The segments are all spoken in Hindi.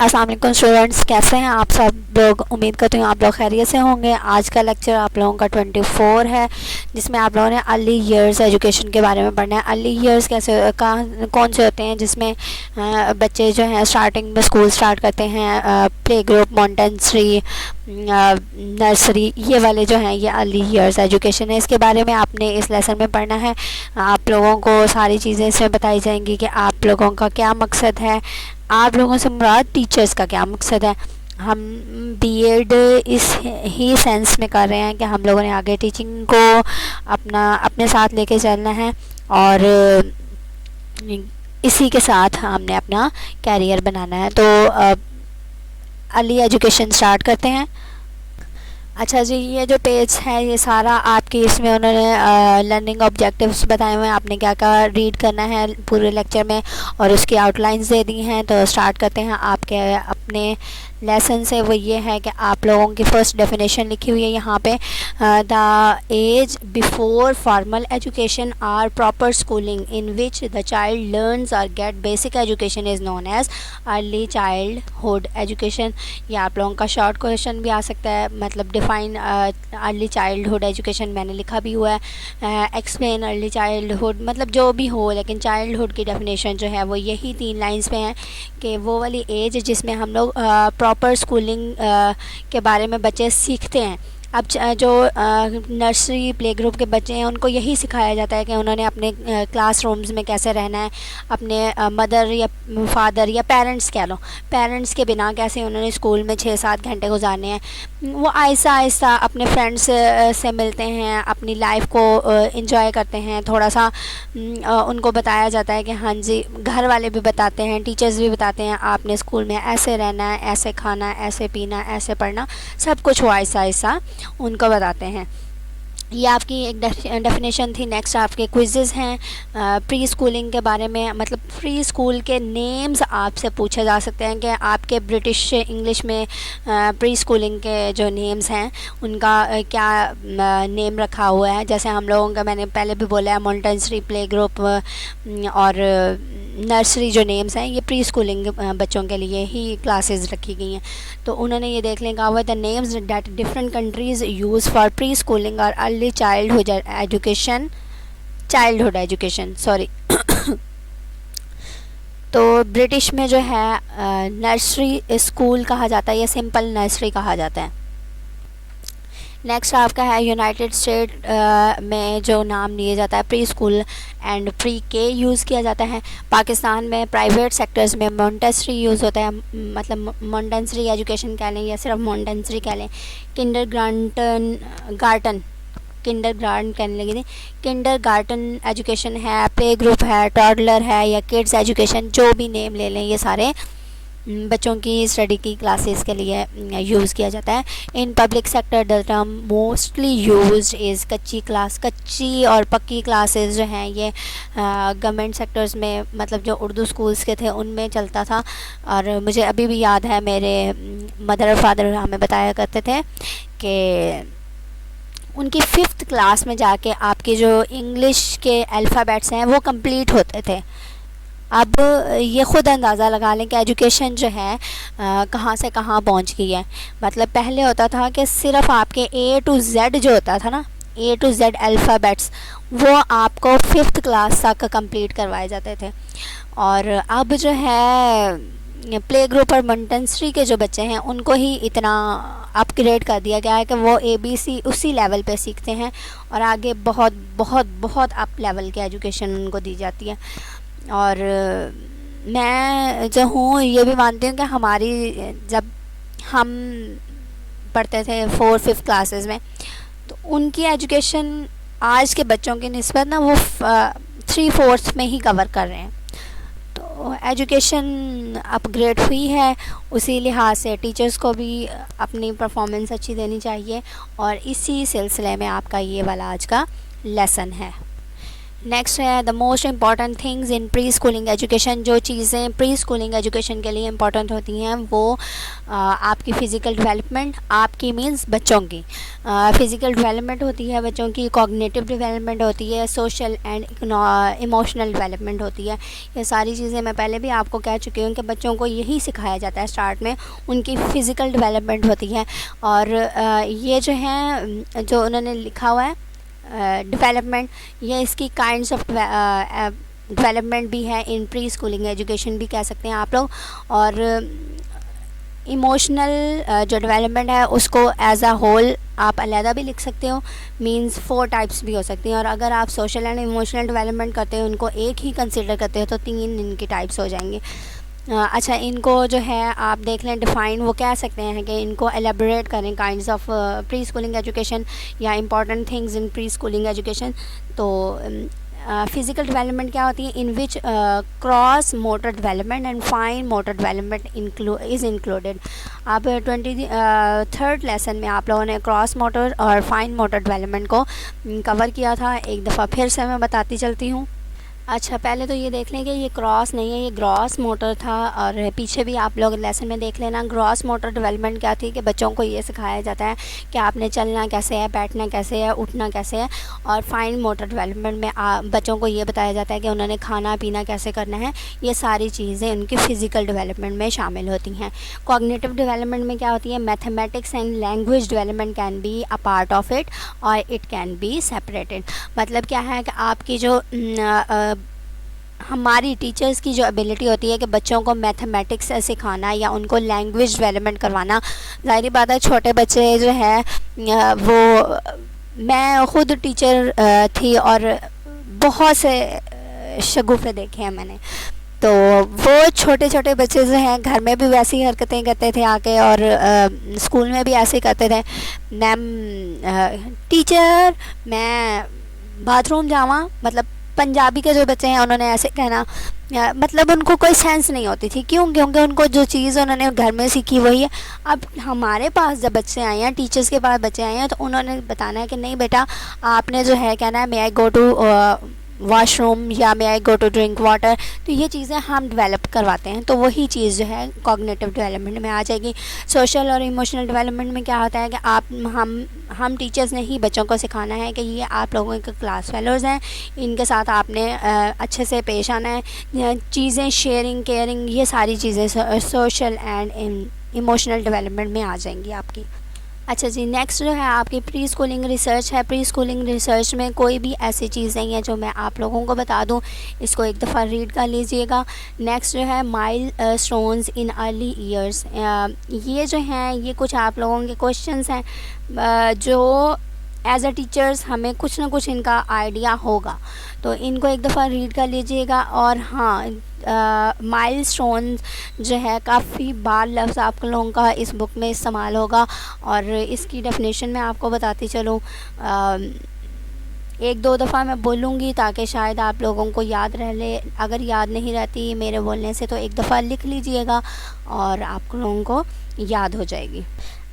अस्सलाम वालेकुम स्टूडेंट्स, कैसे हैं आप सब लोग। उम्मीद करती हूँ आप लोग खैरियत से होंगे। आज का लेक्चर आप लोगों का 24 है, जिसमें आप लोगों ने अर्ली ईयर्स एजुकेशन के बारे में पढ़ना है। अर्ली ईयर्स कैसे कौन से होते हैं, जिसमें बच्चे जो हैं स्टार्टिंग में स्कूल स्टार्ट करते हैं, प्ले ग्रुप, मॉन्टेसरी, नर्सरी, ये वाले जो हैं ये अर्ली ईयर्स एजुकेशन है। इसके बारे में आपने इस लेसन में पढ़ना है। आप लोगों को सारी चीज़ें इसमें बताई जाएंगी कि आप लोगों का क्या मकसद है, आप लोगों से मुराद टीचर्स का क्या मकसद है। हम बीएड इस ही सेंस में कर रहे हैं कि हम लोगों ने आगे टीचिंग को अपने साथ लेके चलना है और इसी के साथ हमने अपना कैरियर बनाना है। तो अर्ली एजुकेशन स्टार्ट करते हैं। अच्छा जी, ये जो पेज है ये सारा आपके इसमें उन्होंने लर्निंग ऑब्जेक्टिव्स बताए हुए हैं, आपने क्या क्या रीड करना है पूरे लेक्चर में, और उसकी आउटलाइंस दे दी हैं। तो स्टार्ट करते हैं आपके अपने लेसन से। वो ये है कि आप लोगों की फ़र्स्ट डेफिनेशन लिखी हुई है यहाँ पे, the age before formal education or proper schooling in which the child learns और get basic education is known as early childhood education. ये आप लोगों का शॉर्ट क्वेश्चन भी आ सकता है, मतलब डिफ़ाइन अर्ली चाइल्डहुड एजुकेशन मैंने लिखा भी हुआ है, एक्सप्लेन अर्ली चाइल्डहुड, मतलब जो भी हो, लेकिन चाइल्डहुड की डेफिनेशन जो है वो यही 3 लाइंस पे हैं कि वो वाली एज जिसमें हम लोग प्रॉपर स्कूलिंग के बारे में बच्चे सीखते हैं। अब जो नर्सरी प्ले ग्रुप के बच्चे हैं उनको यही सिखाया जाता है कि उन्होंने अपने क्लासरूम्स में कैसे रहना है, अपने मदर या फादर या पेरेंट्स कह लो, पेरेंट्स के बिना कैसे उन्होंने स्कूल में 6-7 घंटे गुजारने हैं। वो आहिस्ता आहिस्ता अपने फ्रेंड्स से मिलते हैं, अपनी लाइफ को एंजॉय करते हैं। थोड़ा सा उनको बताया जाता है कि हाँ जी, घर वाले भी बताते हैं, टीचर्स भी बताते हैं, आपने स्कूल में ऐसे रहना है, ऐसे खाना है, ऐसे पीना, ऐसे पढ़ना, सब कुछ वो आहिस्ता आहिस्ता उनको बताते हैं। ये आपकी एक डेफिनेशन थी। नेक्स्ट आपके क्विज़ेस हैं प्री स्कूलिंग के बारे में, मतलब प्री स्कूल के नेम्स आपसे पूछे जा सकते हैं कि आपके ब्रिटिश इंग्लिश में प्री स्कूलिंग के जो नेम्स हैं उनका क्या नेम रखा हुआ है। जैसे हम लोगों का मैंने पहले भी बोला है, मॉन्टेसरी, प्ले ग्रुप और नर्सरी जो नेम्स हैं ये प्री स्कूलिंग बच्चों के लिए ही क्लासेस रखी गई हैं। तो उन्होंने ये देख लें, कहा हुआ the names that different countries use for pre schooling और अर्ली चाइल्डहुड एजुकेशन सॉरी। तो ब्रिटिश में जो है नर्सरी स्कूल कहा जाता है या सिंपल नर्सरी कहा जाता है। नेक्स्ट आपका है यूनाइटेड स्टेट में जो नाम लिया जाता है प्री स्कूल एंड प्री के यूज़ किया जाता है। पाकिस्तान में प्राइवेट सेक्टर्स में मॉन्टेसरी यूज़ होता है, मतलब मॉन्टेसरी एजुकेशन कह लें या सिर्फ मॉन्टेसरी कह लें। किंडरगार्टन कहने लगी थी, किंडरगार्टन एजुकेशन है, प्ले ग्रुप है, टॉडलर है या किड्स एजुकेशन, जो भी नेम ले लें, ये सारे बच्चों की स्टडी की क्लासेस के लिए यूज़ किया जाता है। In public sector the term mostly used is कच्ची और पक्की क्लासेस जो हैं ये गवर्नमेंट सेक्टर्स में, मतलब जो उर्दू स्कूल्स के थे उनमें चलता था। और मुझे अभी भी याद है, मेरे मदर और फादर हमें बताया करते थे कि उनकी 5th क्लास में जाके आपके जो इंग्लिश के अल्फ़ाबेट्स हैं वो कंप्लीट होते थे। अब ये ख़ुद अंदाज़ा लगा लें कि एजुकेशन जो है कहाँ से कहाँ पहुँच गई है। मतलब पहले होता था कि सिर्फ आपके A to Z जो होता था ना, A to Z अल्फ़ाबेट्स, वो आपको 5th क्लास तक कंप्लीट करवाए जाते थे। और अब जो है प्ले ग्रुप और मॉन्टेसरी के जो बच्चे हैं उनको ही इतना अपग्रेड कर दिया गया है कि वो ABC उसी लेवल पे सीखते हैं और आगे बहुत बहुत बहुत अप लेवल की एजुकेशन उनको दी जाती है। और मैं जो हूँ ये भी मानती हूँ कि हमारी जब हम पढ़ते थे 4-5 क्लासेस में, तो उनकी एजुकेशन आज के बच्चों की निस्बत ना वो 3/4 में ही कवर कर रहे हैं। तो एजुकेशन अपग्रेड हुई है, उसी लिहाज से टीचर्स को भी अपनी परफॉर्मेंस अच्छी देनी चाहिए, और इसी सिलसिले में आपका ये वाला आज का लेसन है। नेक्स्ट है the most important things in pre schooling education. जो चीज़ें प्री स्कूलिंग एजुकेशन के लिए इम्पॉर्टेंट होती हैं वो आपकी फ़िज़िकल डेवलपमेंट, आपकी मीन्स बच्चों की फ़िज़िकल डेवलपमेंट होती है, बच्चों की कॉग्निटिव डेवलपमेंट होती है, सोशल एंड इमोशनल डेवलपमेंट होती है। ये सारी चीज़ें मैं पहले भी आपको कह चुकी हूँ कि बच्चों को यही सिखाया जाता है स्टार्ट में, उनकी फ़िज़िकल डेवलपमेंट होती है। और ये जो है जो उन्होंने लिखा हुआ है डेवलपमेंट, ये इसकी काइंड्स ऑफ डेवलपमेंट भी है, इन प्री स्कूलिंग एजुकेशन भी कह सकते हैं आप लोग। और इमोशनल जो डेवलपमेंट है उसको एज अ होल आप अलहदा भी लिख सकते हो, मींस 4 टाइप्स भी हो सकती हैं। और अगर आप सोशल एंड इमोशनल डेवलपमेंट करते हो, उनको एक ही कंसिडर करते हो, तो 3 इनकी टाइप्स हो जाएंगे। अच्छा, इनको जो है आप देख लें डिफ़ाइन, वो कह सकते हैं कि इनको एलेबोरेट करें kinds of pre schooling education या important things in pre schooling education. तो फ़िज़िकल डेवलपमेंट क्या होती है, in which gross motor development and fine motor development is included. आप 23rd लेसन में आप लोगों ने क्रॉस मोटर और फाइन मोटर डेवलपमेंट को कवर किया था। एक दफ़ा फिर से मैं बताती चलती हूँ। अच्छा, पहले तो ये देख लें कि ये क्रॉस नहीं है, ये ग्रॉस मोटर था। और पीछे भी आप लोग लेसन में देख लेना, ग्रॉस मोटर डेवलपमेंट क्या थी कि बच्चों को ये सिखाया जाता है कि आपने चलना कैसे है, बैठना कैसे है, उठना कैसे है। और फाइन मोटर डेवलपमेंट में बच्चों को ये बताया जाता है कि उन्होंने खाना पीना कैसे करना है। ये सारी चीज़ें उनकी फ़िज़िकल डेवलपमेंट में शामिल होती हैं। कॉग्निटिव डेवलपमेंट में क्या होती है, mathematics and language development can be a part of it और इट कैन बी सेपरेटेड। मतलब क्या है कि आपकी जो हमारी टीचर्स की जो एबिलिटी होती है कि बच्चों को मैथमेटिक्स सिखाना या उनको लैंग्वेज डेवलपमेंट करवाना, ज़ाहिर बात है छोटे बच्चे जो है वो, मैं ख़ुद टीचर थी और बहुत से शगुफ़े देखे हैं मैंने। तो वो छोटे छोटे बच्चे जो हैं घर में भी वैसी हरकतें करते थे आके, और स्कूल में भी ऐसे करते थे। मैम टीचर मैं बाथरूम जावा, मतलब पंजाबी के जो बच्चे हैं उन्होंने ऐसे कहना, मतलब उनको कोई सेंस नहीं होती थी। क्यों? क्योंकि उनको जो चीज़ उन्होंने घर में सीखी वही है। अब हमारे पास जब बच्चे आए हैं, टीचर्स के पास बच्चे आए हैं, तो उन्होंने बताना है कि नहीं बेटा, आपने जो है कहना है मे आई गो टू वॉशरूम या मे आई गो टू ड्रिंक वाटर। तो ये चीज़ें हम डेवलप करवाते हैं, तो वही चीज़ जो है कॉग्निटिव डेवलपमेंट में आ जाएगी। सोशल और इमोशनल डेवलपमेंट में क्या होता है कि हम टीचर्स ने ही बच्चों को सिखाना है कि ये आप लोगों के क्लास फेलोज़ हैं, इनके साथ आपने अच्छे से पेश आना है। चीज़ें शेयरिंग, केयरिंग, ये सारी चीज़ें सोशल एंड इमोशनल डेवलपमेंट में आ जाएंगी आपकी। अच्छा जी, नेक्स्ट जो है आपकी प्री स्कूलिंग रिसर्च है। प्री स्कूलिंग रिसर्च में कोई भी ऐसी चीज़ नहीं है जो मैं आप लोगों को बता दूं, इसको एक दफ़ा रीड कर लीजिएगा। नेक्स्ट जो है mile stones in early years, ये जो हैं ये कुछ आप लोगों के क्वेश्चंस हैं जो एज अ टीचर्स हमें कुछ ना कुछ इनका आइडिया होगा, तो इनको एक दफ़ा रीड कर लीजिएगा। और हाँ, माइलस्टोन जो है काफ़ी बार लफ्ज़ आप लोगों का इस बुक में इस्तेमाल होगा, और इसकी डेफिनेशन मैं आपको बताती चलूँ। 1-2 दफ़ा मैं बोलूँगी ताकि शायद आप लोगों को याद रह ले। अगर याद नहीं रहती मेरे बोलने से तो एक दफ़ा लिख लीजिएगा और आप लोगों को याद हो जाएगी।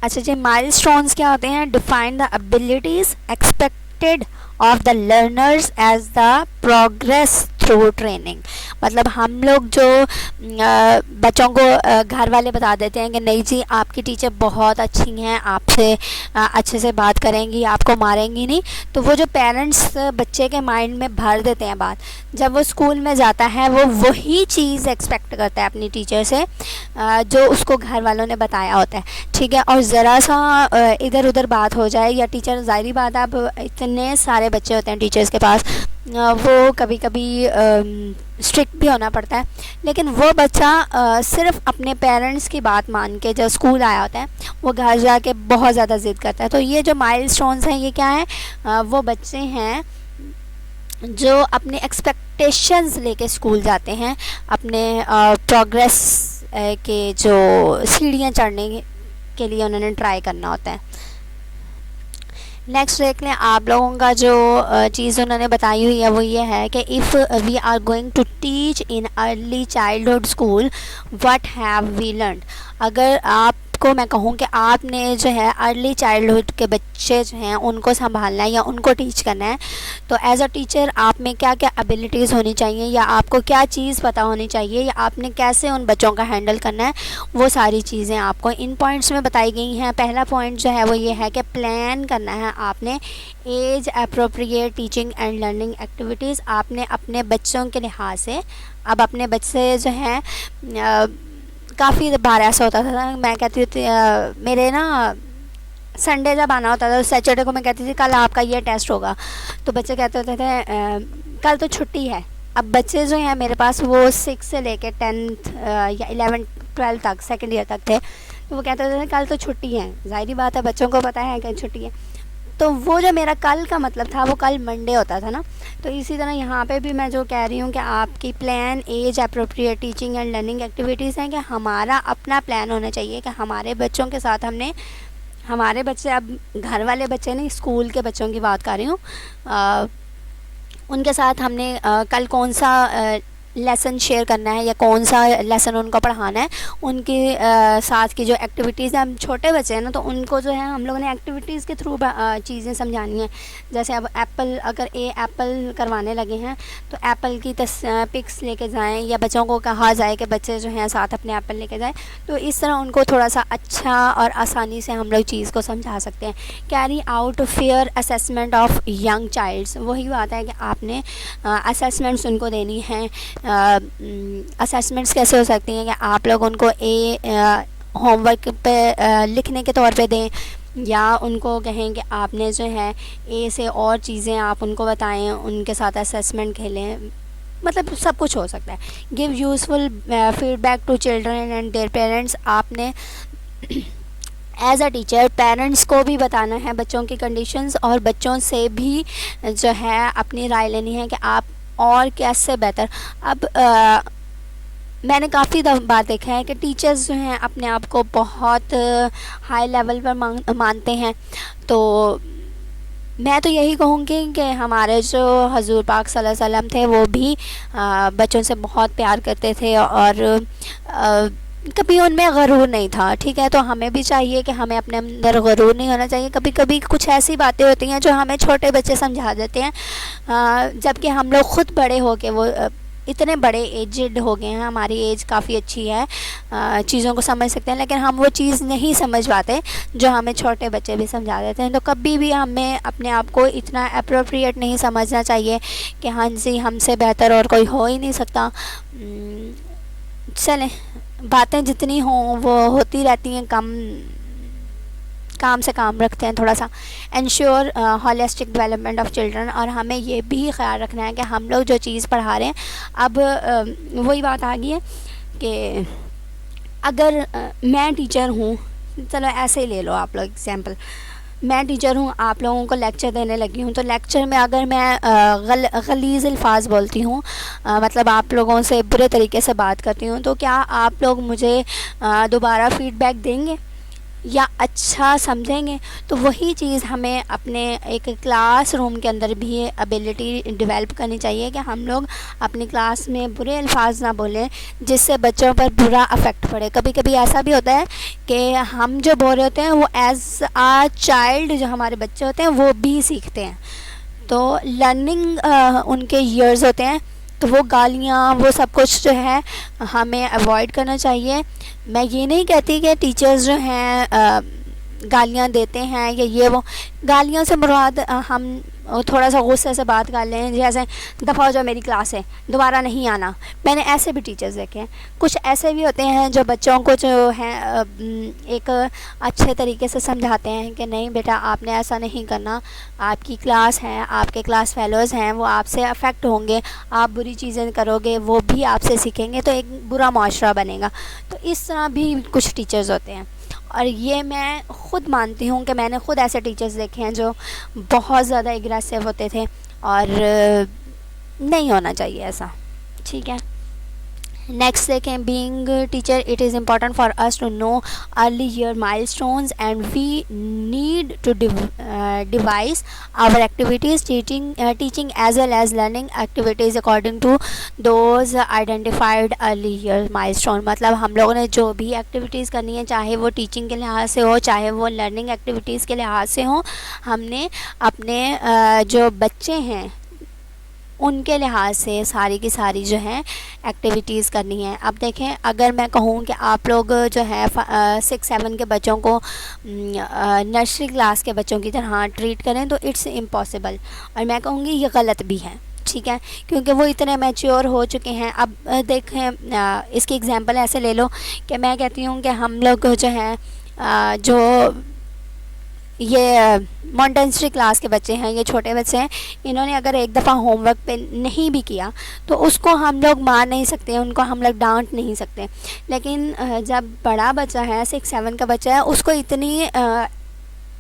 अच्छा जी, माइलस्टोन्स क्या होते हैं? Define the abilities expected of the learners as the progress through training. मतलब हम लोग जो बच्चों को घर वाले बता देते हैं कि नहीं जी आपकी टीचर बहुत अच्छी हैं, आपसे अच्छे से बात करेंगी, आपको मारेंगी नहीं, तो वो जो पेरेंट्स बच्चे के माइंड में भर देते हैं बात, जब वो स्कूल में जाता है वो वही चीज़ एक्सपेक्ट करता है अपनी टीचर से जो उसको घर वालों ने बताया होता है, ठीक है। और ज़रा सा इधर उधर बात हो जाए या टीचर, ज़ाहिर बात है अब इतने सारे बच्चे होते हैं टीचर्स के पास, वो कभी कभी स्ट्रिक्ट भी होना पड़ता है, लेकिन वो बच्चा सिर्फ अपने पेरेंट्स की बात मान के जब स्कूल आया होता है वो घर जाके बहुत ज़्यादा ज़िद करता है। तो ये जो माइलस्टोन्स हैं ये क्या है? वो बच्चे हैं जो अपने एक्सपेक्टेशंस लेके स्कूल जाते हैं, अपने प्रोग्रेस के जो सीढ़ियाँ चढ़ने के लिए उन्होंने ट्राई करना होता है। नेक्स्ट देख लें आप लोगों का जो चीज़ उन्होंने बताई हुई है वो ये है कि if we are going to teach in early childhood school what have we learn. अगर आप आपको मैं कहूँ कि आपने जो है अर्ली चाइल्डहुड के बच्चे जो हैं उनको संभालना है या उनको टीच करना है, तो एज़ अ टीचर आप में क्या क्या एबिलिटीज़ होनी चाहिए या आपको क्या चीज़ पता होनी चाहिए या आपने कैसे उन बच्चों का हैंडल करना है, वो सारी चीज़ें आपको इन पॉइंट्स में बताई गई हैं। पहला पॉइंट जो है वो ये है कि प्लान करना है आपने age appropriate teaching and learning activities. आपने अपने बच्चों के लिहाज से, अब अपने बच्चे जो हैं काफ़ी बार ऐसा होता था, मैं कहती थी मेरे ना संडे जब आना होता था तो सैटरडे को मैं कहती थी कल आपका ये टेस्ट होगा, तो बच्चे कहते होते थे कल तो छुट्टी है। अब बच्चे जो हैं मेरे पास वो 6 से लेके 10th या 11 12 तक, सेकेंड ईयर तक थे, तो वो कहते थे कल तो छुट्टी है। ज़ाहिर बात है बच्चों को पता है कि छुट्टी है, तो वो जो मेरा कल का मतलब था वो कल मंडे होता था ना। तो इसी तरह यहाँ पे भी मैं जो कह रही हूँ कि आपकी plan age appropriate teaching and learning activities हैं कि हमारा अपना प्लान होना चाहिए कि हमारे बच्चों के साथ हमने, हमारे बच्चे, अब घर वाले बच्चे नहीं, स्कूल के बच्चों की बात कर रही हूँ, उनके साथ हमने कल कौन सा लेसन शेयर करना है या कौन सा लेसन उनको पढ़ाना है, उनके साथ की जो एक्टिविटीज़ हैं, हम छोटे बच्चे हैं ना तो उनको जो है हम लोगों ने एक्टिविटीज़ के थ्रू चीज़ें समझानी है। जैसे अब एप्पल, अगर एप्पल करवाने लगे हैं तो एप्पल की पिक्स लेके जाएं या बच्चों को कहा जाए कि बच्चे जो हैं साथ अपने एप्पल लेके जाएं, तो इस तरह उनको थोड़ा सा अच्छा और आसानी से हम लोग चीज़ को समझा सकते हैं। Carry out fair assessment of young childs, वही बात है कि आपने असेसमेंट्स उनको देनी हैं। असेसमेंट्स कैसे हो सकती हैं कि आप लोग उनको होमवर्क पे लिखने के तौर पे दें, या उनको कहें कि आपने जो है ए से और चीज़ें आप उनको बताएं, उनके साथ असेसमेंट खेलें, मतलब सब कुछ हो सकता है। Give useful feedback to children and their parents, आपने एज़ अ टीचर पेरेंट्स को भी बताना है बच्चों की कंडीशंस, और बच्चों से भी जो है अपनी राय लेनी है कि आप और कैसे बेहतर। अब मैंने काफ़ी बार देखा है कि टीचर्स जो हैं अपने आप को बहुत हाई लेवल पर मानते हैं, तो मैं तो यही कहूँगी कि हमारे जो हजूर पाक सल्लल्लाहु अलैहि वसल्लम थे वो भी बच्चों से बहुत प्यार करते थे और कभी उनमें गरूर नहीं था। ठीक है, तो हमें भी चाहिए कि हमें अपने अंदर गरूर नहीं होना चाहिए। कभी कभी कुछ ऐसी बातें होती हैं जो हमें छोटे बच्चे समझा देते हैं, जबकि हम लोग ख़ुद बड़े हो के, वो इतने बड़े एजड हो गए हैं, हमारी एज काफ़ी अच्छी है, चीज़ों को समझ सकते हैं, लेकिन हम वो चीज़ नहीं समझ पाते जो हमें छोटे बच्चे भी समझा देते हैं। तो कभी भी हमें अपने आप को इतना अप्रोप्रिएट नहीं समझना चाहिए कि हाँ जी हमसे बेहतर और कोई हो ही नहीं सकता। चलें, बातें जितनी हों वो होती रहती हैं, काम से काम रखते हैं थोड़ा सा। Ensure holistic development of children, और हमें ये भी ख्याल रखना है कि हम लोग जो चीज़ पढ़ा रहे हैं, अब वही बात आ गई है कि अगर मैं टीचर हूँ, चलो ऐसे ही ले लो आप लोग एग्जांपल, मैं टीचर हूँ, आप लोगों को लेक्चर देने लगी हूँ, तो लेक्चर में अगर मैं गलीज़ अल्फाज बोलती हूँ, मतलब आप लोगों से बुरे तरीके से बात करती हूँ, तो क्या आप लोग मुझे दोबारा फ़ीडबैक देंगे या अच्छा समझेंगे? तो वही चीज़ हमें अपने एक क्लास रूम के अंदर भी एबिलिटी डेवलप करनी चाहिए कि हम लोग अपनी क्लास में बुरे अल्फाज ना बोलें जिससे बच्चों पर बुरा अफेक्ट पड़े। कभी कभी ऐसा भी होता है कि हम जो बोल रहे होते हैं वो एज आ चाइल्ड, जो हमारे बच्चे होते हैं वो भी सीखते हैं, तो लर्निंग उनके ईयर्स होते हैं, तो वो गालियाँ वो सब कुछ जो है हमें अवॉइड करना चाहिए। मैं ये नहीं कहती कि टीचर्स जो हैं गालियाँ देते हैं या ये वो, गालियों से मुराद हम थोड़ा सा गुस्से से बात कर लें, जैसे दफ़ा हो जाओ मेरी क्लास है, दोबारा नहीं आना। मैंने ऐसे भी टीचर्स देखे हैं। कुछ ऐसे भी होते हैं जो बच्चों को जो है एक अच्छे तरीके से समझाते हैं कि नहीं बेटा आपने ऐसा नहीं करना, आपकी क्लास है, आपके क्लास फेलोज़ हैं, वो आपसे अफेक्ट होंगे, आप बुरी चीज़ें करोगे वो भी आपसे सीखेंगे, तो एक बुरा माशरा बनेगा। तो इस तरह भी कुछ टीचर्स होते हैं, और ये मैं ख़ुद मानती हूँ कि मैंने ख़ुद ऐसे टीचर्स देखे हैं जो बहुत ज़्यादा एग्रेसिव होते थे, और नहीं होना चाहिए ऐसा। ठीक है, नेक्स्ट देखें, being teacher it is important for us to know early year milestones and we need to devise our activities teaching as well as learning activities according to those identified early year milestone. मतलब हम लोगों ने जो भी एक्टिविटीज़ करनी है, चाहे वो टीचिंग के लिहाज से हो, चाहे वो लर्निंग एक्टिविटीज़ के लिहाज से हो, हमने अपने जो बच्चे हैं उनके लिहाज से सारी की सारी जो है एक्टिविटीज़ करनी है। अब देखें, अगर मैं कहूँ कि आप लोग जो है 6-7 के बच्चों को नर्सरी क्लास के बच्चों की तरह ट्रीट करें तो इट्स इम्पॉसिबल, और मैं कहूँगी ये गलत भी है, ठीक है, क्योंकि वो इतने मैच्योर हो चुके हैं। अब देखें, इसकी एग्जांपल ऐसे ले लो कि मैं कहती हूँ कि हम लोग जो है जो ये मॉन्टेसरी क्लास के बच्चे हैं, ये छोटे बच्चे हैं, इन्होंने अगर एक दफ़ा होमवर्क पे नहीं भी किया तो उसको हम लोग मार नहीं सकते, उनको हम लोग डांट नहीं सकते। लेकिन जब बड़ा बच्चा है, 6-7 का बच्चा है, उसको इतनी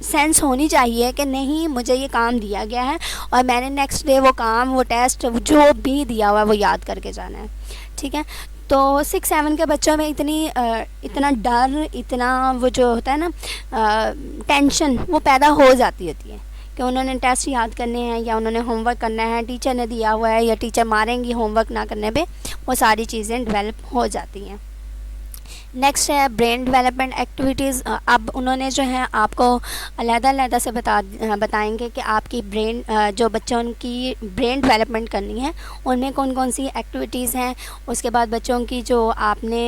सेंस होनी चाहिए कि नहीं, मुझे ये काम दिया गया है और मैंने नेक्स्ट डे वो काम, वो टेस्ट जो भी दिया हुआ है वो याद करके जाना है, ठीक है। तो 6-7 के बच्चों में इतना डर, इतना वो जो होता है ना टेंशन, वो पैदा हो जाती होती है कि उन्होंने टेस्ट याद करने हैं या उन्होंने होमवर्क करना है, टीचर ने दिया हुआ है या टीचर मारेंगी होमवर्क ना करने पे, वो सारी चीज़ें डेवलप हो जाती हैं। नेक्स्ट है ब्रेन डेवलपमेंट एक्टिविटीज़। अब उन्होंने जो है आपको अलग-अलग से बताएंगे कि आपकी ब्रेन जो बच्चों की ब्रेन डेवलपमेंट करनी है उनमें कौन कौन सी एक्टिविटीज़ हैं। उसके बाद बच्चों की जो आपने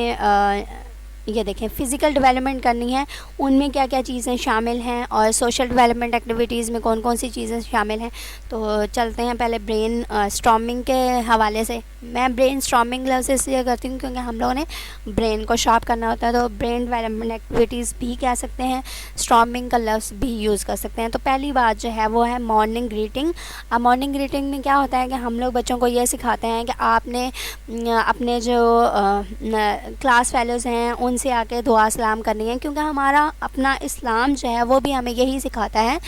ये देखें फ़िज़िकल डेवलपमेंट करनी है, उनमें क्या क्या चीज़ें शामिल हैं, और सोशल डेवलपमेंट एक्टिविटीज़ में कौन कौन सी चीज़ें शामिल हैं। तो चलते हैं पहले ब्रेन स्टॉर्मिंग के हवाले से। मैं ब्रेन स्टॉर्मिंग लफ्ज़ इसलिए करती हूँ क्योंकि हम लोगों ने ब्रेन को शार्प करना होता है, तो ब्रेन डेवलपमेंट एक्टिविटीज़ भी कह सकते हैं, स्टॉर्मिंग का लफ्ज़ भी यूज़ कर सकते हैं। तो पहली बात जो है वो है मॉर्निंग ग्रीटिंग। अब मॉर्निंग ग्रीटिंग में क्या होता है कि हम लोग बच्चों को ये सिखाते हैं कि आपने अपने जो क्लास फेलोज़ हैं उनसे आके दुआ सलाम करनी है, क्योंकि हमारा अपना इस्लाम जो है वो भी हमें यही सिखाता है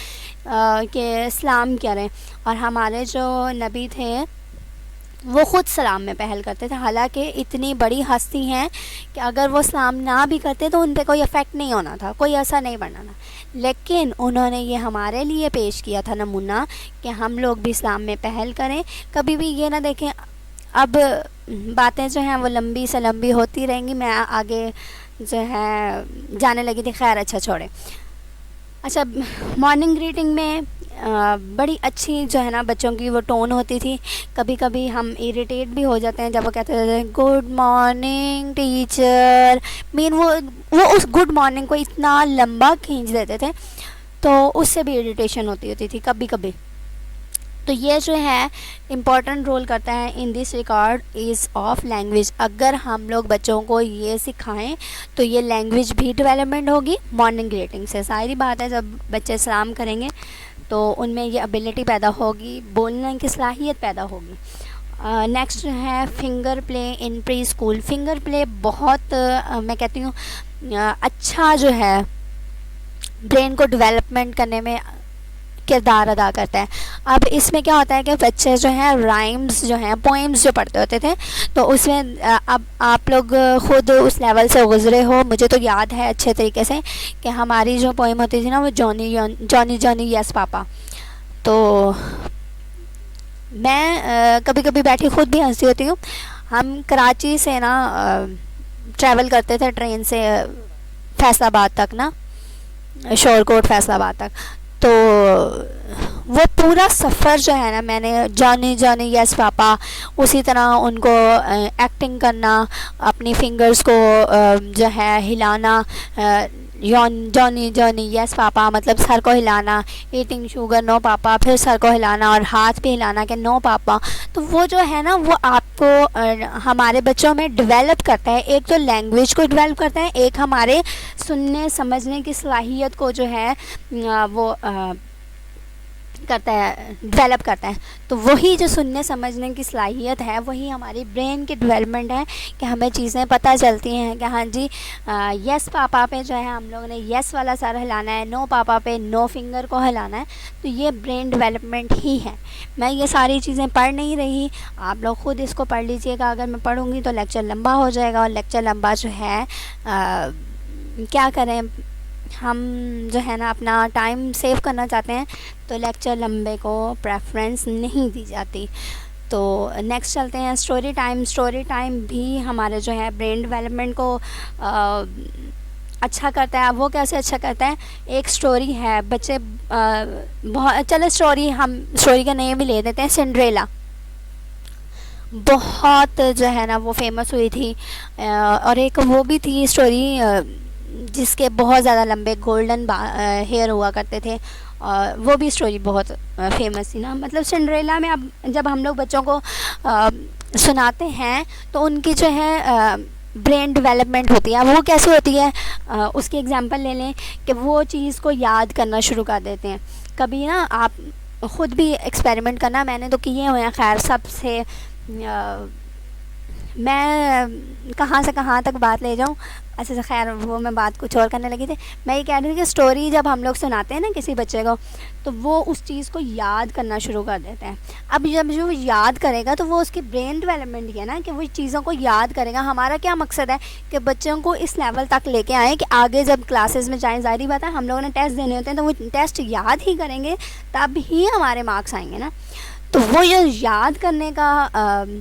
कि सलाम करें। और हमारे जो नबी थे वो ख़ुद सलाम में पहल करते थे, हालांकि इतनी बड़ी हस्ती हैं कि अगर वो सलाम ना भी करते तो उन पर कोई इफ़ेक्ट नहीं होना था, कोई असर नहीं पड़ना था, लेकिन उन्होंने ये हमारे लिए पेश किया था नमूना कि हम लोग भी इस्लाम में पहल करें। कभी भी ये ना देखें, अब बातें जो हैं वो लंबी से लंबी होती रहेंगी, मैं आगे जो है जाने लगी थी, खैर अच्छा छोड़े। अच्छा, मॉर्निंग ग्रीटिंग में बड़ी अच्छी जो है ना बच्चों की वो टोन होती थी। कभी कभी हम इरिटेट भी हो जाते हैं जब वो कहते थे गुड मॉर्निंग टीचर, वो उस गुड मॉर्निंग को इतना लंबा खींच देते थे, तो उससे भी इरिटेशन होती थी कभी कभी। तो ये जो है इम्पॉर्टेंट रोल करता है in this record is of language. अगर हम लोग बच्चों को ये सिखाएं तो ये लैंग्वेज भी डेवलपमेंट होगी मॉर्निंग ग्रीटिंग से। सारी बात है, जब बच्चे सलाम करेंगे तो उनमें ये एबिलिटी पैदा होगी, बोलने की सलाहियत पैदा होगी। नेक्स्ट है finger play in pre school. Finger play बहुत मैं कहती हूँ अच्छा जो है ब्रेन को डेवलपमेंट करने में किरदार अदा करता है। अब इसमें क्या होता है कि बच्चे जो हैं राइम्स जो हैं, पोएम्स जो पढ़ते होते थे, तो उसमें अब आप लोग ख़ुद उस लेवल से गुज़रे हो, मुझे तो याद है अच्छे तरीके से कि हमारी जो पोएम होती थी ना वो Johnny Johnny Johnny yes papa. तो मैं कभी कभी बैठी खुद भी हंसती होती हूँ। हम कराची से ना ट्रैवल करते थे ट्रेन से फैसलाबाद तक ना, शोरकोट फैसलाबाद तक। तो वो पूरा सफ़र जो है ना, मैंने जॉनी जॉनी यस पापा उसी तरह उनको एक्टिंग करना, अपनी फिंगर्स को जो है हिलाना, जॉनी जॉनी यस पापा मतलब सर को हिलाना, ईटिंग शुगर नो पापा, फिर सर को हिलाना और हाथ भी हिलाना कि नो पापा। तो वो जो है ना वो आपको हमारे बच्चों में डेवलप करता है, एक तो लैंग्वेज को डेवलप करता है, एक हमारे सुनने समझने की सलाहियत को जो है वो करता है, डेवलप करता है। तो वही जो सुनने समझने की सलाहियत है, वही हमारी ब्रेन की डेवलपमेंट है कि हमें चीज़ें पता चलती हैं कि हाँ जी, यस पापा पे जो है हम लोगों ने यस वाला सर हिलाना है, नो पापा पे नो फिंगर को हिलाना है। तो ये ब्रेन डेवलपमेंट ही है। मैं ये सारी चीज़ें पढ़ नहीं रही, आप लोग ख़ुद इसको पढ़ लीजिएगा। अगर मैं पढ़ूँगी तो लेक्चर लंबा हो जाएगा, और लेक्चर लंबा जो है क्या करें, हम जो है ना अपना टाइम सेव करना चाहते हैं, तो लेक्चर लंबे को प्रेफरेंस नहीं दी जाती। तो नेक्स्ट चलते हैं स्टोरी टाइम। स्टोरी टाइम भी हमारे जो है ब्रेन डेवलपमेंट को अच्छा करता है। अब वो कैसे अच्छा करता है, एक स्टोरी है, बच्चे बहुत, चलो स्टोरी का नेम भी ले देते हैं, सिंड्रेला। बहुत जो है ना वो फेमस हुई थी। और एक वो भी थी स्टोरी जिसके बहुत ज़्यादा लंबे गोल्डन हेयर हुआ करते थे, और वो भी स्टोरी बहुत फेमस थी ना। मतलब सिंड्रेला में अब जब हम लोग बच्चों को सुनाते हैं तो उनकी जो है ब्रेन डेवलपमेंट होती है। वो कैसे होती है, उसकी एग्जांपल ले लें कि वो चीज़ को याद करना शुरू कर देते हैं। कभी ना आप ख़ुद भी एक्सपेरिमेंट करना, मैंने तो किए हुए हैं। खैर सबसे मैं कहाँ से कहाँ तक बात ले जाऊँ, अच्छा खैर वो मैं बात कुछ और करने लगी थी। मैं ये कह रही थी कि स्टोरी जब हम लोग सुनाते हैं ना किसी बच्चे को, तो वो उस चीज़ को याद करना शुरू कर देते हैं। अब जब जो याद करेगा तो वो उसकी ब्रेन डेवलपमेंट ही है ना, कि वो चीज़ों को याद करेगा। हमारा क्या मकसद है कि बच्चों को इस लेवल तक लेके आएँ कि आगे जब क्लासेस में जाएँ, ज़ाहिर बात है हम लोगों ने टेस्ट देने होते हैं, तो वो टेस्ट याद ही करेंगे, तब ही हमारे मार्क्स आएंगे ना। तो वो जो याद करने का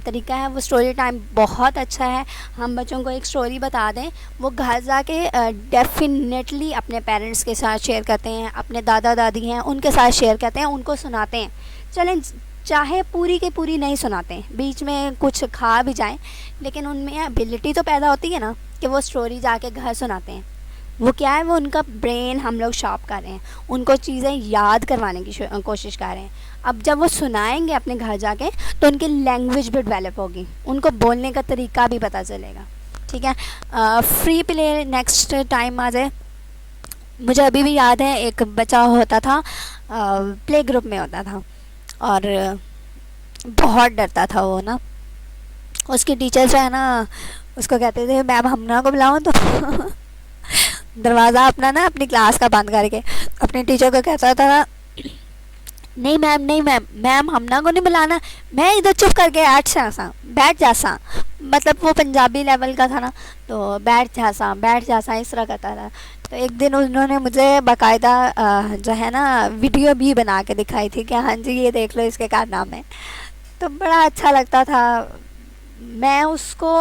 तरीका है, वो स्टोरी टाइम बहुत अच्छा है। हम बच्चों को एक स्टोरी बता दें, वो घर जाके डेफिनेटली अपने पेरेंट्स के साथ शेयर करते हैं, अपने दादा दादी हैं उनके साथ शेयर करते हैं, उनको सुनाते हैं। चलें, चाहे पूरी की पूरी नहीं सुनाते हैं, बीच में कुछ खा भी जाएं, लेकिन उनमें एबिलिटी तो पैदा होती है ना कि वो स्टोरी जाके घर सुनाते हैं। वो क्या है, वो उनका ब्रेन हम लोग शार्प कर रहे हैं, उनको चीज़ें याद करवाने की कोशिश कर रहे हैं। अब जब वो सुनाएंगे अपने घर जाके, तो उनकी लैंग्वेज भी डेवलप होगी, उनको बोलने का तरीका भी पता चलेगा। ठीक है, फ्री प्ले नेक्स्ट टाइम आ जाए। मुझे अभी भी याद है, एक बच्चा होता था, प्ले ग्रुप में होता था, और बहुत डरता था वो ना। उसकी टीचर जो है ना, उसको कहते थे मैम हमना को बुलाओ, तो दरवाज़ा अपना ना अपनी क्लास का बंद करके अपनी टीचर को कहता था, नहीं मैम, नहीं मैम, मैम हमना को नहीं बुलाना, मैं इधर चुप करके बैठ जासा। मतलब वो पंजाबी लेवल का था ना, तो बैठ जासा इस तरह करता था। तो एक दिन उन्होंने मुझे बाकायदा जो है ना वीडियो भी बना के दिखाई थी कि हाँ जी ये देख लो इसके कारनामे। तो बड़ा अच्छा लगता था। मैं उसको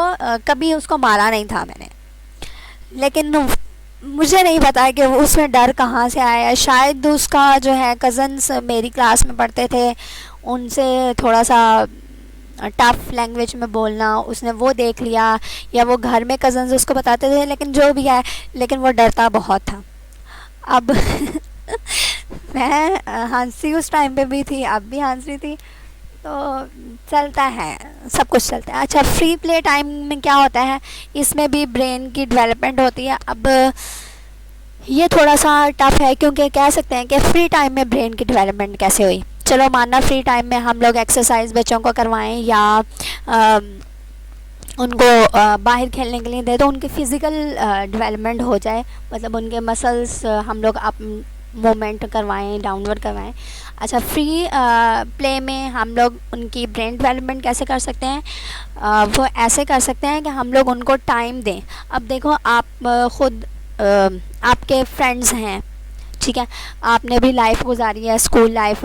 कभी उसको मारा नहीं था मैंने, लेकिन मुझे नहीं पता कि वो उसमें डर कहाँ से आया। शायद उसका जो है कज़न्स मेरी क्लास में पढ़ते थे, उनसे थोड़ा सा टफ़ लैंग्वेज में बोलना उसने वो देख लिया, या वो घर में कज़न्स उसको बताते थे, लेकिन जो भी है, लेकिन वो डरता बहुत था। अब मैं हंसी उस टाइम पे भी थी, अब भी हंस रही थी, तो चलता है, सब कुछ चलता है। अच्छा, फ्री प्ले टाइम में क्या होता है, इसमें भी ब्रेन की डेवलपमेंट होती है। अब ये थोड़ा सा टफ है, क्योंकि कह सकते हैं कि फ्री टाइम में ब्रेन की डेवलपमेंट कैसे हुई। चलो मानना फ्री टाइम में हम लोग एक्सरसाइज बच्चों को करवाएं, या उनको बाहर खेलने के लिए दे, तो उनकी फ़िज़िकल डेवलपमेंट हो जाए, मतलब उनके मसल्स हम लोग अप मूवमेंट करवाएं, डाउनवर्ड करवाएं। अच्छा, फ्री प्ले में हम लोग उनकी ब्रेन डेवलपमेंट कैसे कर सकते हैं, वो ऐसे कर सकते हैं कि हम लोग उनको टाइम दें। अब देखो, आप ख़ुद आपके फ्रेंड्स हैं, ठीक है, आपने भी लाइफ गुजारी है, स्कूल लाइफ,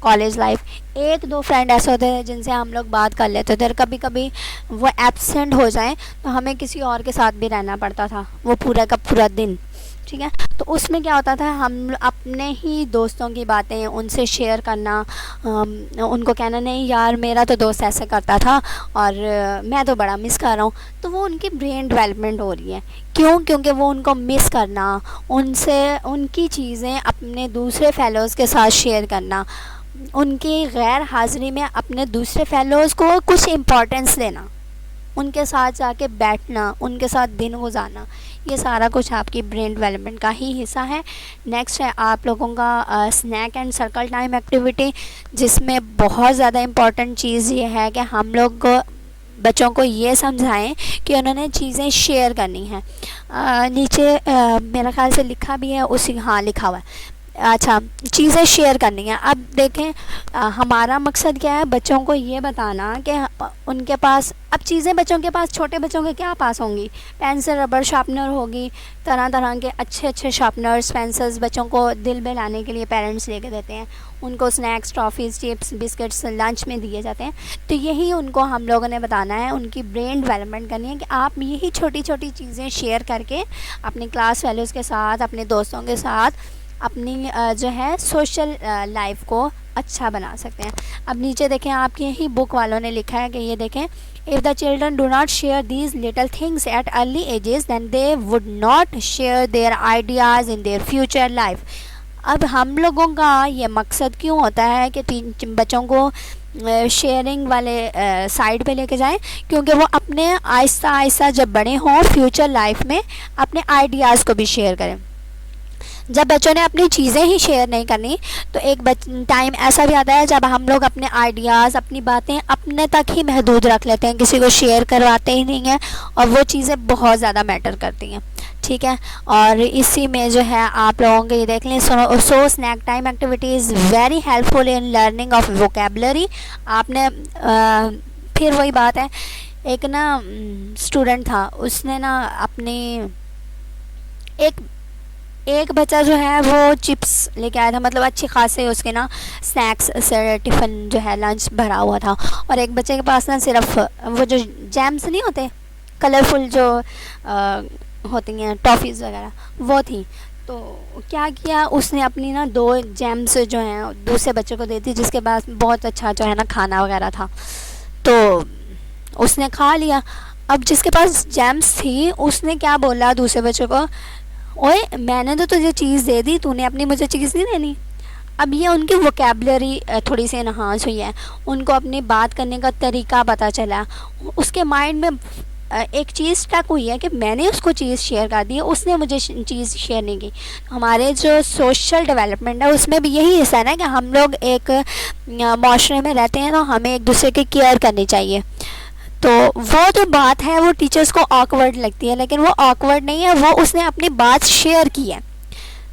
कॉलेज लाइफ। एक दो फ्रेंड ऐसे होते हैं जिनसे हम लोग बात कर लेते थे, कभी कभी वो एब्सेंट हो जाएं तो हमें किसी और के साथ भी रहना पड़ता था वो पूरा का पूरा दिन। ठीक है, तो उसमें क्या होता था, हम अपने ही दोस्तों की बातें उनसे शेयर करना, उनको कहना नहीं यार मेरा तो दोस्त ऐसे करता था और मैं तो बड़ा मिस कर रहा हूँ। तो वो उनकी ब्रेन डेवलपमेंट हो रही है। क्यों? क्योंकि वो उनको मिस करना, उनसे उनकी चीज़ें अपने दूसरे फेलोज़ के साथ शेयर करना, उनकी गैर हाज़िरी में अपने दूसरे फेलोज़ को कुछ इम्पोर्टेंस देना, उनके साथ जाके बैठना, उनके साथ दिन गुजारना, ये सारा कुछ आपकी ब्रेन डेवलपमेंट का ही हिस्सा है। नेक्स्ट है आप लोगों का snack and circle time activity, जिसमें बहुत ज़्यादा इम्पॉर्टेंट चीज़ ये है कि हम लोग बच्चों को ये समझाएं कि उन्होंने चीज़ें शेयर करनी हैं। नीचे मेरा ख्याल से लिखा भी है, उसी हाँ लिखा हुआ है, अच्छा, चीज़ें शेयर करनी है। अब देखें हमारा मकसद क्या है, बच्चों को ये बताना कि उनके पास अब चीज़ें, बच्चों के पास, छोटे बच्चों के क्या पास होंगी, पेंसिल, रबर, शार्पनर होगी, तरह तरह के अच्छे अच्छे शार्पनर्स, पेंसिल्स बच्चों को दिल बहलाने के लिए पेरेंट्स लेके देते हैं। उनको snacks, toffees, chips, biscuits lunch में दिए जाते हैं। तो यही उनको हम लोगों ने बताना है, उनकी ब्रेन डेवलपमेंट करनी है कि आप यही छोटी छोटी चीज़ें शेयर करके अपनी क्लास फेलोज़ के साथ, अपने दोस्तों के साथ अपनी जो है सोशल लाइफ को अच्छा बना सकते हैं। अब नीचे देखें, आपकी ही बुक वालों ने लिखा है कि ये देखें, if the children do not share these little things at early ages then they would not share their ideas in their future life. अब हम लोगों का ये मकसद क्यों होता है कि बच्चों को शेयरिंग वाले साइड पे लेके जाएं, क्योंकि वो अपने आहिस्ता आहिस्ता जब बड़े हों फ्यूचर लाइफ में अपने आइडियाज़ को भी शेयर करें। जब बच्चों ने अपनी चीज़ें ही शेयर नहीं करनी तो एक टाइम ऐसा भी आता है जब हम लोग अपने आइडियाज़, अपनी बातें अपने तक ही महदूद रख लेते हैं, किसी को शेयर करवाते ही नहीं हैं, और वो चीज़ें बहुत ज़्यादा मैटर करती हैं। ठीक है, और इसी में जो है आप लोगों के ये देख लें, so snack time activity is very helpful in learning of vocabulary. आपने फिर वही बात है, एक ना स्टूडेंट था, उसने ना अपनी एक बच्चा जो है वो चिप्स लेके आया था, मतलब अच्छे खासे उसके ना स्नैक्स से टिफ़िन जो है लंच भरा हुआ था, और एक बच्चे के पास ना सिर्फ वो जो जैम्स नहीं होते कलरफुल जो होती हैं टॉफ़ीज़ वगैरह, वो थी। तो क्या किया उसने, अपनी ना 2 जैम्स जो हैं दूसरे बच्चे को दे दी, जिसके पास बहुत अच्छा जो है ना खाना वगैरह था, तो उसने खा लिया। अब जिसके पास जैम्स थी उसने क्या बोला दूसरे बच्चे को, ओए मैंने तो तुझे चीज़ दे दी, तूने अपनी मुझे चीज़ नहीं देनी। अब ये उनकी वोकेबलरी थोड़ी सी इन्हांस हुई है, उनको अपनी बात करने का तरीका पता चला, उसके माइंड में एक चीज़ स्टक हुई है कि मैंने उसको चीज़ शेयर कर दी है, उसने मुझे चीज़ शेयर नहीं की। हमारे जो सोशल डेवलपमेंट है उसमें भी यही हिस्सा है ना कि हम लोग एक माशरे में रहते हैं, तो हमें एक दूसरे की केयर करनी चाहिए। तो वो जो बात है वो टीचर्स को ऑकवर्ड लगती है, लेकिन वो ऑकवर्ड नहीं है, वो उसने अपनी बात शेयर की है।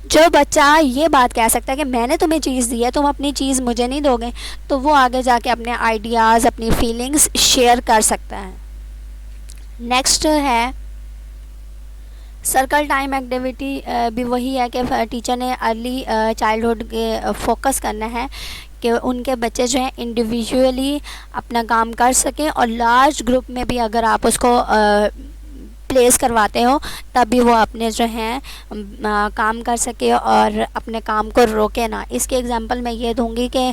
जो बच्चा ये बात कह सकता है कि मैंने तुम्हें चीज़ दी है, तुम अपनी चीज़ मुझे नहीं दोगे, तो वो आगे जाके अपने आइडियाज़, अपनी फीलिंग्स शेयर कर सकता है। नेक्स्ट है सर्कल टाइम एक्टिविटी, भी वही है कि टीचर ने अर्ली चाइल्डहुड के फोकस करना है कि उनके बच्चे जो हैं इंडिविजुअली अपना काम कर सकें, और लार्ज ग्रुप में भी अगर आप उसको प्लेस करवाते हो तब भी वो अपने जो हैं काम कर सके और अपने काम को रोके ना। इसके एग्जांपल मैं ये दूंगी कि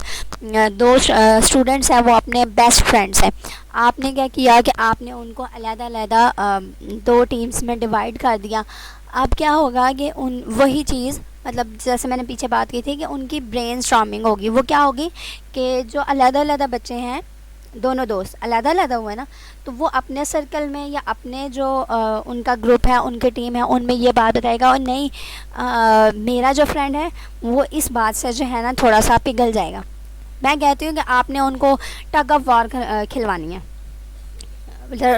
2 स्टूडेंट्स हैं, वो अपने बेस्ट फ्रेंड्स हैं। आपने क्या किया कि आपने उनको अलग-अलग 2 टीम्स में डिवाइड कर दिया। अब क्या होगा कि वही चीज़, मतलब जैसे मैंने पीछे बात की थी कि उनकी ब्रेनस्टॉर्मिंग होगी। वो क्या होगी कि जो अलग-अलग बच्चे हैं, दोनों दोस्त अलग-अलग हुए ना, तो वो अपने सर्कल में या अपने जो उनका ग्रुप है, उनकी टीम है, उनमें ये बात बताएगा, और नहीं मेरा जो फ्रेंड है वो इस बात से जो है ना थोड़ा सा पिघल जाएगा। मैं कहती हूँ कि आपने उनको टग ऑफ वॉर खिलवानी है,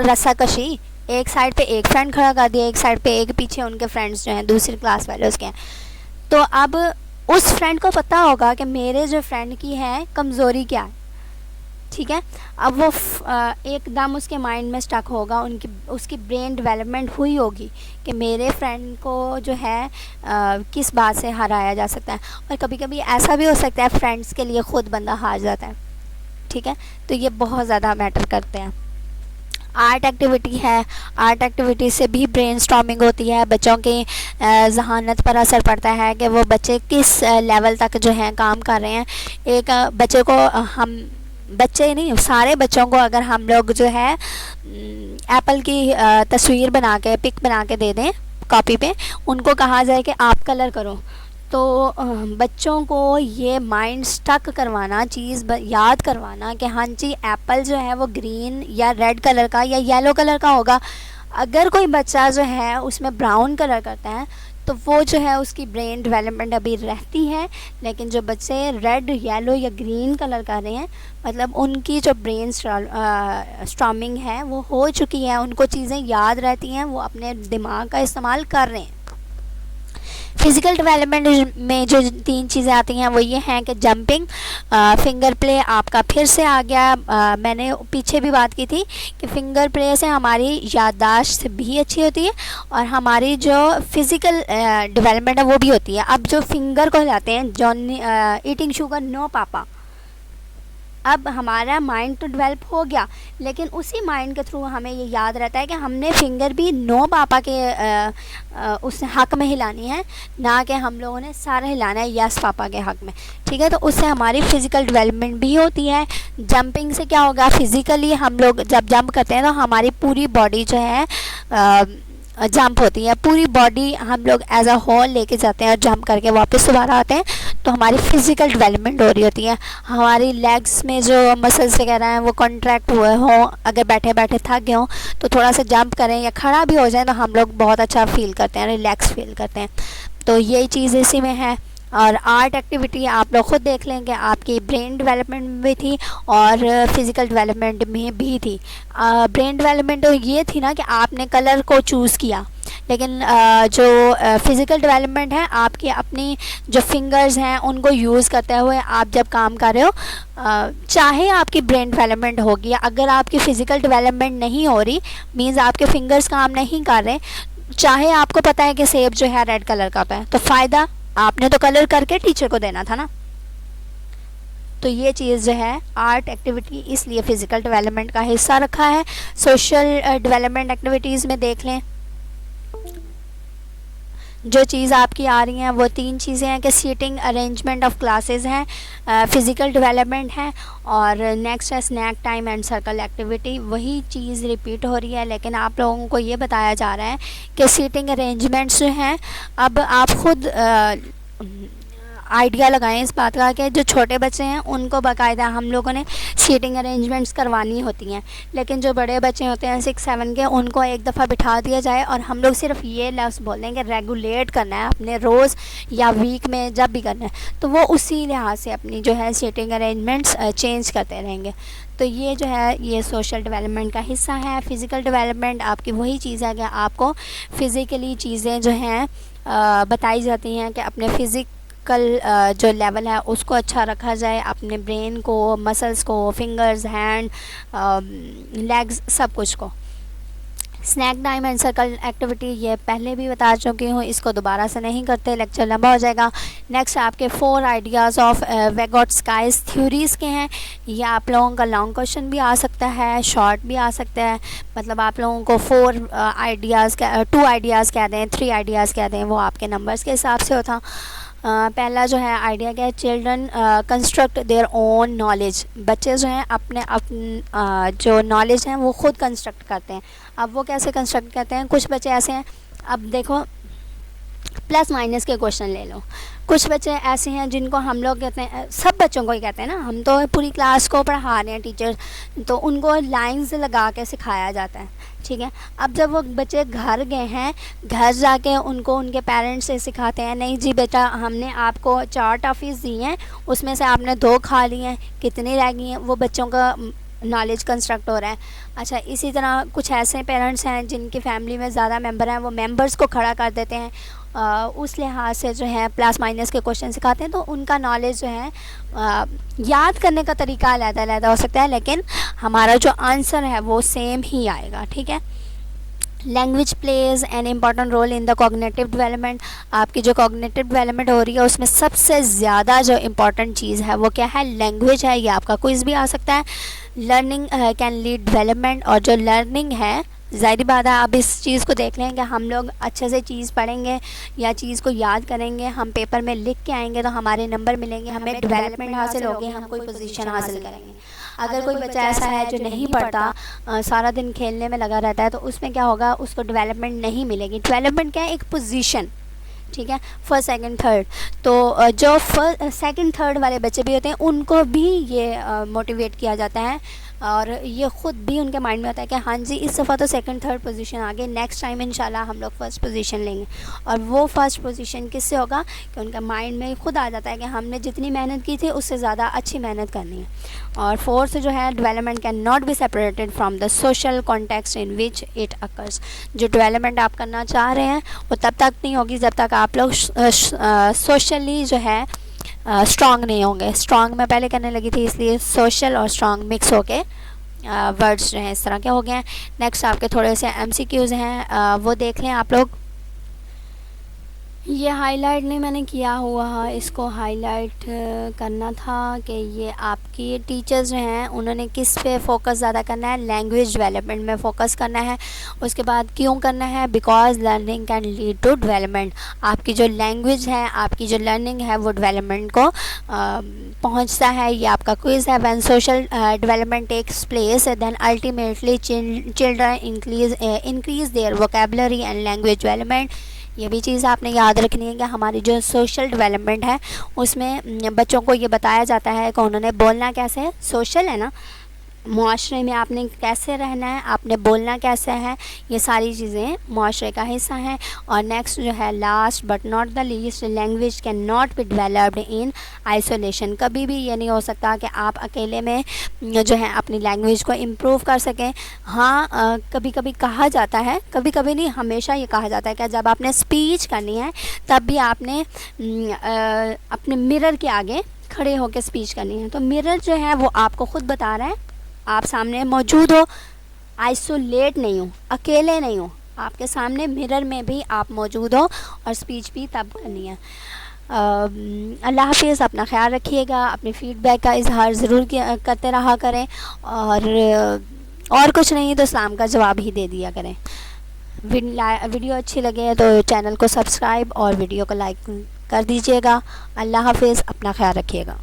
रस्साकशी। एक साइड पे एक फ्रेंड खड़ा कर दिया, एक साइड पे एक, पीछे उनके फ्रेंड्स जो हैं दूसरी क्लास वाले उसके हैं। तो अब उस फ्रेंड को पता होगा कि मेरे जो फ्रेंड की है कमज़ोरी क्या है, ठीक है। अब वो एकदम उसके माइंड में स्टक होगा, उसकी ब्रेन डेवलपमेंट हुई होगी कि मेरे फ्रेंड को जो है किस बात से हराया जा सकता है। और कभी कभी ऐसा भी हो सकता है फ्रेंड्स के लिए ख़ुद बंदा हार जाता है, ठीक है। तो ये बहुत ज़्यादा मैटर करते हैं। आर्ट एक्टिविटी है, आर्ट एक्टिविटी से भी ब्रेनस्टॉर्मिंग होती है, बच्चों की ज़हानत पर असर पड़ता है कि वो बच्चे किस लेवल तक जो है काम कर रहे हैं। एक बच्चे को हम, बच्चे नहीं सारे बच्चों को अगर हम लोग जो है एप्पल की तस्वीर बना के, पिक बना के दे दें कॉपी पे, उनको कहा जाए कि आप कलर करो, तो बच्चों को ये माइंड स्टक करवाना, चीज़ याद करवाना कि हाँ जी एप्पल जो है वो ग्रीन या रेड कलर का या येलो कलर का होगा। अगर कोई बच्चा जो है उसमें ब्राउन कलर करता है तो वो जो है उसकी ब्रेन डेवलपमेंट अभी रहती है, लेकिन जो बच्चे रेड येलो या ग्रीन कलर कर रहे हैं मतलब उनकी जो ब्रेन स्टॉर्मिंग है वो हो चुकी है, उनको चीज़ें याद रहती हैं, वो अपने दिमाग का इस्तेमाल कर रहे हैं। फिज़िकल डेवलपमेंट में जो 3 चीज़ें आती हैं वो ये हैं कि जंपिंग, फिंगर प्ले आपका फिर से आ गया। मैंने पीछे भी बात की थी कि फिंगर प्ले से हमारी याददाश्त भी अच्छी होती है और हमारी जो फिज़िकल डेवलपमेंट है वो भी होती है। अब जो फिंगर को हिलाते हैं, जॉन ईटिंग शुगर नो पापा, अब हमारा माइंड तो डेवलप हो गया, लेकिन उसी माइंड के थ्रू हमें ये याद रहता है कि हमने फिंगर भी नो पापा के उस हक़ में हिलानी है, ना कि हम लोगों ने सारा हिलाना है यस पापा के हक़ में। ठीक है, तो उससे हमारी फ़िज़िकल डेवलपमेंट भी होती है। जंपिंग से क्या होगा, फ़िज़िकली हम लोग जब जंप करते हैं तो हमारी पूरी बॉडी जो है जंप होती है, पूरी बॉडी हम लोग एज अ होल लेके जाते हैं और जंप करके वापस दोबारा आते हैं, तो हमारी फ़िज़िकल डेवलपमेंट हो रही होती है। हमारी लेग्स में जो मसल्स वगैरह हैं वो कॉन्ट्रैक्ट हुए हों, अगर बैठे बैठे थक गए हों तो थोड़ा सा जंप करें या खड़ा भी हो जाए तो हम लोग बहुत अच्छा फ़ील करते हैं, रिलैक्स फील करते हैं। तो यही चीज़ इसी में है। और आर्ट एक्टिविटी आप लोग ख़ुद देख लें कि आपकी ब्रेन डेवलपमेंट में भी थी और फिज़िकल डेवलपमेंट में भी थी। ब्रेन डेवलपमेंट तो ये थी ना कि आपने कलर को चूज़ किया, लेकिन जो फ़िज़िकल डेवलपमेंट है आपकी अपनी जो फिंगर्स हैं उनको यूज़ करते हुए आप जब काम कर रहे हो, चाहे आपकी ब्रेन डेवलपमेंट होगी, अगर आपकी फ़िज़िकल डेवलपमेंट नहीं हो रही मीन्स आपके फिंगर्स काम नहीं कर रहे, चाहे आपको पता है कि सेब जो है रेड कलर का होता है, तो फ़ायदा आपने तो कलर करके टीचर को देना था ना। तो ये चीज़ जो है आर्ट एक्टिविटी इसलिए फ़िज़िकल डेवलपमेंट का हिस्सा रखा है। सोशल डेवलपमेंट एक्टिविटीज़ में देख लें, जो चीज़ आपकी आ रही हैं वो 3 चीज़ें हैं कि सीटिंग अरेंजमेंट ऑफ क्लासेस हैं, फ़िज़िकल डेवलपमेंट है और नेक्स्ट है snack time and circle activity. वही चीज़ रिपीट हो रही है, लेकिन आप लोगों को ये बताया जा रहा है कि सीटिंग अरेंजमेंट्स जो हैं, अब आप ख़ुद आइडिया लगाएं इस बात का कि जो छोटे बच्चे हैं उनको बाकायदा हम लोगों ने सीटिंग अरेंजमेंट्स करवानी होती हैं, लेकिन जो बड़े बच्चे होते हैं 6-7 के, उनको एक दफ़ा बिठा दिया जाए और हम लोग सिर्फ ये लफ्ज़ बोलें कि रेगुलेट करना है अपने रोज़ या वीक में जब भी करना है, तो वो उसी लिहाज से अपनी जो है सीटिंग अरेंजमेंट्स चेंज करते रहेंगे। तो ये जो है ये सोशल डेवलपमेंट का हिस्सा है। फ़िज़िकल डेवलपमेंट आपकी वही चीज़ है कि आपको फ़िज़िकली चीज़ें जो हैं बताई जाती हैं कि अपने फ़िज़िकल जो लेवल है उसको अच्छा रखा जाए, अपने ब्रेन को, मसल्स को, फिंगर्स, हैंड, लेग्स, सब कुछ को। Snack time and circle activity ये पहले भी बता चुकी हूँ, इसको दोबारा से नहीं करते, लेक्चर लंबा हो जाएगा। नेक्स्ट आपके 4 आइडियाज़ ऑफ वेगोट्स्काइज़ थ्योरीज़ के हैं। ये आप लोगों का लॉन्ग क्वेश्चन भी आ सकता है, शॉर्ट भी आ सकता है, मतलब आप लोगों को 4 आइडियाज़ 2 आइडियाज़ कह दें, 3 आइडियाज़ कह दें, वो आपके नंबर्स के हिसाब से होता। पहला जो है आइडिया क्या है, children construct their own knowledge. बच्चे जो हैं अपने जो नॉलेज हैं वो ख़ुद कंस्ट्रक्ट करते हैं। अब वो कैसे कंस्ट्रक्ट करते हैं, कुछ बच्चे ऐसे हैं, अब देखो प्लस माइनस के क्वेश्चन ले लो, कुछ बच्चे ऐसे हैं जिनको हम लोग कहते हैं, सब बच्चों को ही कहते हैं ना, हम तो पूरी क्लास को पढ़ा रहे हैं टीचर, तो उनको लाइंस लगा के सिखाया जाता है, ठीक है। अब जब वो बच्चे घर गए हैं, घर जाके उनको उनके पेरेंट्स से सिखाते हैं, नहीं जी बेटा हमने आपको 4 टॉफ़ीज़ दी हैं, उसमें से आपने 2 खा ली हैं, कितनी रह गई हैं, वो बच्चों का नॉलेज कंस्ट्रक्ट हो रहा है। अच्छा, इसी तरह कुछ ऐसे पेरेंट्स हैं जिनकी फैमिली में ज़्यादा मेंबर हैं, वो मेंबर्स को खड़ा कर देते हैं, उस लिहाज से जो है प्लस माइनस के क्वेश्चन सिखाते हैं, तो उनका नॉलेज जो है याद करने का तरीका अलग-अलग हो सकता है, लेकिन हमारा जो आंसर है वो सेम ही आएगा, ठीक है। Language plays an important role in the cognitive development. आपकी जो कॉग्निटिव डेवलपमेंट हो रही है उसमें सबसे ज़्यादा जो इम्पॉर्टेंट चीज़ है वो क्या है, लैंग्वेज है। ये आपका क्विज़ भी आ सकता है। लर्निंग कैन लीड डेवलपमेंट, और जो लर्निंग है ज़ाहिर बात है, अब इस चीज़ को देख लें कि हम लोग अच्छे से चीज़ पढ़ेंगे या चीज़ को याद करेंगे, हम पेपर में लिख के आएंगे तो हमारे नंबर मिलेंगे, हमें डेवलपमेंट हासिल होगी, हम कोई पोजीशन हासिल करेंगे। अगर कोई बच्चा ऐसा है जो नहीं पढ़ता, सारा दिन खेलने में लगा रहता है, तो उसमें क्या होगा, उसको डेवलपमेंट नहीं मिलेगी। डेवलपमेंट क्या है, एक पोजीशन, ठीक है, फर्स्ट सेकंड थर्ड। तो जो सेकंड थर्ड वाले बच्चे भी होते हैं उनको भी ये मोटिवेट किया जाता है, और ये ख़ुद भी उनके माइंड में होता है कि हाँ जी इस दफ़ा तो सेकंड थर्ड पोजीशन आ गए, नेक्स्ट टाइम इंशाल्लाह हम लोग फ़र्स्ट पोजीशन लेंगे। और वो फर्स्ट पोजीशन किससे होगा कि उनका माइंड में खुद आ जाता है कि हमने जितनी मेहनत की थी उससे ज़्यादा अच्छी मेहनत करनी है। और फोर्थ जो है, development can not be separated from the social context in which it occurs. जो डेवलपमेंट आप करना चाह रहे हैं वो तब तक नहीं होगी जब तक आप लोग सोशली जो है स्ट्रॉन्ग नहीं होंगे। स्ट्रॉन्ग मैं पहले करने लगी थी इसलिए सोशल और स्ट्रॉन्ग मिक्स होके वर्ड्स जो हैं इस तरह के हो गए हैं। नेक्स्ट आपके थोड़े से MCQs हैं, वो देख लें आप लोग। ये हाईलाइट नहीं मैंने किया हुआ, इसको हाईलाइट करना था कि ये आपकी टीचर्स जो हैं उन्होंने किस पे फोकस ज़्यादा करना है, लैंग्वेज डेवलपमेंट में फ़ोकस करना है। उसके बाद क्यों करना है, because learning can lead to development. आपकी जो लैंग्वेज है, आपकी जो लर्निंग है वो डेवलपमेंट को पहुंचता है। ये आपका क्विज़ है। When social development takes place then ultimately children increase their vocabulary and language development. ये भी चीज़ आपने याद रखनी है कि हमारी जो सोशल डेवलपमेंट है उसमें बच्चों को ये बताया जाता है कि उन्होंने बोलना कैसे है, सोशल है ना, मुआशरे में आपने कैसे रहना है, आपने बोलना कैसे है, ये सारी चीज़ें मुआशरे का हिस्सा हैं। और नेक्स्ट जो है, last but not the least, language can not be developed in isolation. कभी भी ये नहीं हो सकता कि आप अकेले में जो है अपनी लैंग्वेज को इम्प्रूव कर सकें। हाँ, कभी कभी कहा जाता है, कभी कभी नहीं, हमेशा ये कहा जाता है कि जब आपने स्पीच करनी है तब भी आपने अपने मिरर के आगे खड़े होकर स्पीच करनी है। तो मिरर जो है वो आपको ख़ुद बता रहा है, आप सामने मौजूद हो, आइसोलेट नहीं हो, अकेले नहीं हो, आपके सामने मिरर में भी आप मौजूद हो और स्पीच भी तब करनी है। अल्लाह हाफिज़, अपना ख्याल रखिएगा, अपने फ़ीडबैक का इजहार ज़रूर करते रहा करें, और कुछ नहीं तो इस्लाम का जवाब ही दे दिया करें। वीडियो अच्छी लगे तो चैनल को सब्सक्राइब और वीडियो को लाइक कर दीजिएगा। अल्लाह हाफिज़, अपना ख्याल रखिएगा।